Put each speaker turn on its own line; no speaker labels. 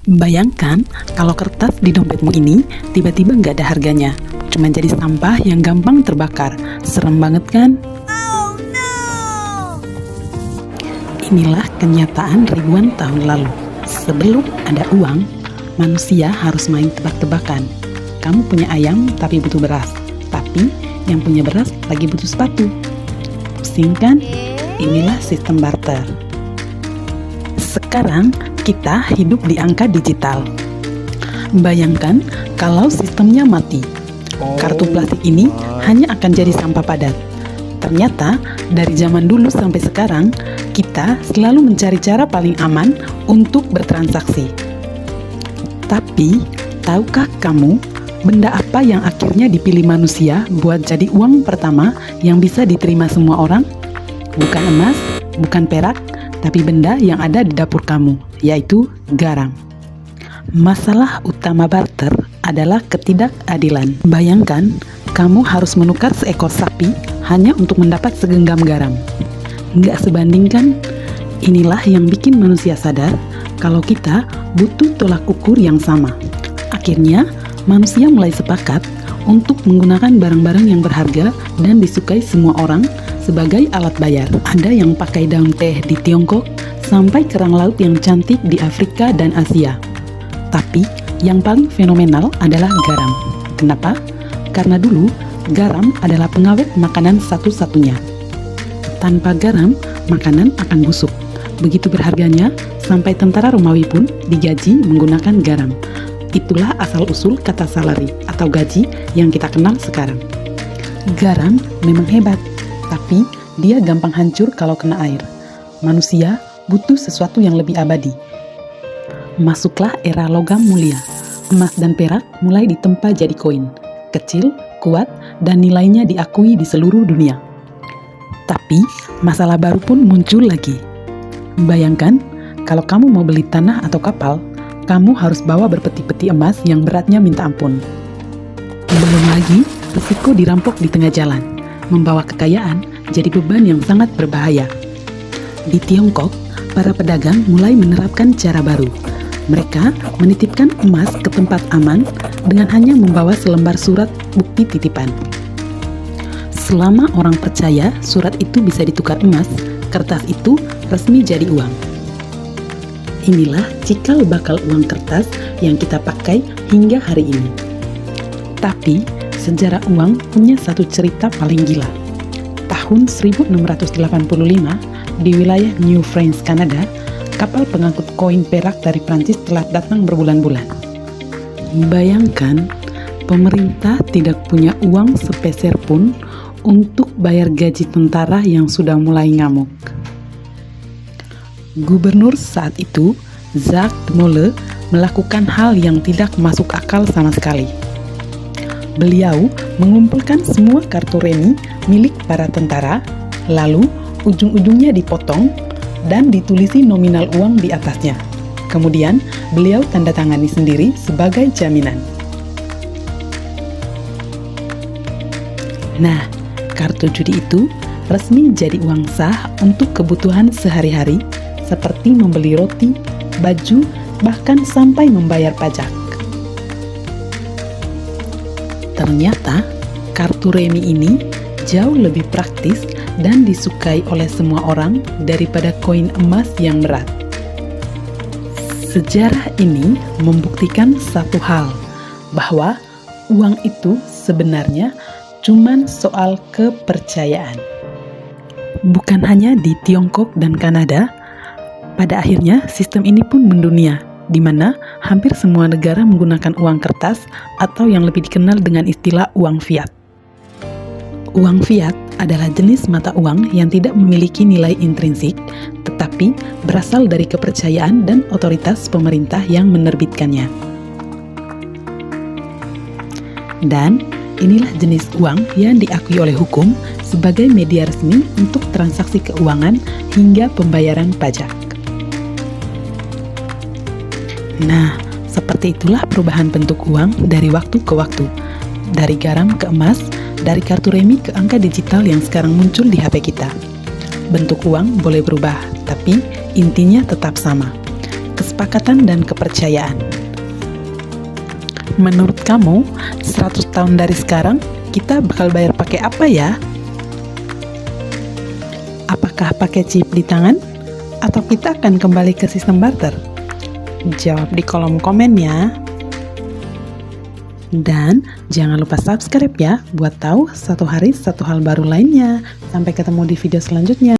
Bayangkan kalau kertas di dompetmu ini tiba-tiba nggak ada harganya, cuma jadi sampah yang gampang terbakar. Serem banget kan? Inilah kenyataan ribuan tahun lalu. Sebelum ada uang, manusia harus main tebak-tebakan. Kamu punya ayam tapi butuh beras, tapi yang punya beras lagi butuh sepatu. Pusing kan? Inilah sistem barter. Sekarang kita hidup di angka digital. Bayangkan kalau sistemnya mati. Kartu plastik ini hanya akan jadi sampah padat. Ternyata dari zaman dulu sampai sekarang, kita selalu mencari cara paling aman untuk bertransaksi. Tapi, tahukah kamu benda apa yang akhirnya dipilih manusia buat jadi uang pertama yang bisa diterima semua orang? Bukan emas, bukan perak, tapi benda yang ada di dapur kamu, yaitu garam. Masalah utama barter adalah ketidakadilan. Bayangkan, kamu harus menukar seekor sapi hanya untuk mendapat segenggam garam. Nggak sebanding kan? Inilah yang bikin manusia sadar kalau kita butuh tolak ukur yang sama. Akhirnya, manusia mulai sepakat untuk menggunakan barang-barang yang berharga dan disukai semua orang sebagai alat bayar. Ada yang pakai daun teh di Tiongkok sampai kerang laut yang cantik di Afrika dan Asia. Tapi yang paling fenomenal adalah garam. Kenapa? Karena dulu garam adalah pengawet makanan satu-satunya. Tanpa garam, makanan akan busuk. Begitu berharganya, sampai tentara Romawi pun digaji menggunakan garam. Itulah asal-usul kata salary atau gaji yang kita kenal sekarang. Garam memang hebat, tapi dia gampang hancur kalau kena air. Manusia butuh sesuatu yang lebih abadi. Masuklah era logam mulia. Emas dan perak mulai ditempa jadi koin. Kecil, kuat, dan nilainya diakui di seluruh dunia. Tapi, masalah baru pun muncul lagi. Bayangkan, kalau kamu mau beli tanah atau kapal, kamu harus bawa berpeti-peti emas yang beratnya minta ampun. Belum lagi, risiko dirampok di tengah jalan. Membawa kekayaan jadi beban yang sangat berbahaya. Di Tiongkok, para pedagang mulai menerapkan cara baru. Mereka menitipkan emas ke tempat aman dengan hanya membawa selembar surat bukti titipan. Selama orang percaya surat itu bisa ditukar emas, kertas itu resmi jadi uang. Inilah cikal bakal uang kertas yang kita pakai hingga hari ini. Tapi, sejarah uang punya satu cerita paling gila. Tahun 1685, di wilayah New France, Kanada, kapal pengangkut koin perak dari Prancis telah datang berbulan-bulan. Bayangkan, pemerintah tidak punya uang sepeser pun untuk bayar gaji tentara yang sudah mulai ngamuk. Gubernur saat itu, Jacques de Molay, melakukan hal yang tidak masuk akal sama sekali. Beliau mengumpulkan semua kartu remi milik para tentara, lalu ujung-ujungnya dipotong dan ditulisi nominal uang di atasnya. Kemudian, beliau tanda tangani sendiri sebagai jaminan. Nah, kartu judi itu resmi jadi uang sah untuk kebutuhan sehari-hari seperti membeli roti, baju, bahkan sampai membayar pajak. Ternyata, kartu remi ini jauh lebih praktis dan disukai oleh semua orang daripada koin emas yang berat. Sejarah ini membuktikan satu hal, bahwa uang itu sebenarnya cuma soal kepercayaan. Bukan hanya di Tiongkok dan Kanada, pada akhirnya sistem ini pun mendunia, di mana hampir semua negara menggunakan uang kertas atau yang lebih dikenal dengan istilah uang fiat. Uang fiat adalah jenis mata uang yang tidak memiliki nilai intrinsik, tetapi berasal dari kepercayaan dan otoritas pemerintah yang menerbitkannya. Dan inilah jenis uang yang diakui oleh hukum sebagai media resmi untuk transaksi keuangan hingga pembayaran pajak. Nah, seperti itulah perubahan bentuk uang dari waktu ke waktu, dari garam ke emas, dari kartu remi ke angka digital yang sekarang muncul di HP kita. Bentuk uang boleh berubah, tapi intinya tetap sama. kesepakatan dan kepercayaan. Menurut kamu, 100 tahun dari sekarang, kita bakal bayar pakai apa ya? Apakah pakai chip di tangan? Atau kita akan kembali ke sistem barter? Jawab di kolom komen ya. Dan jangan lupa subscribe ya, buat tahu satu hari satu hal baru lainnya. Sampai ketemu di video selanjutnya.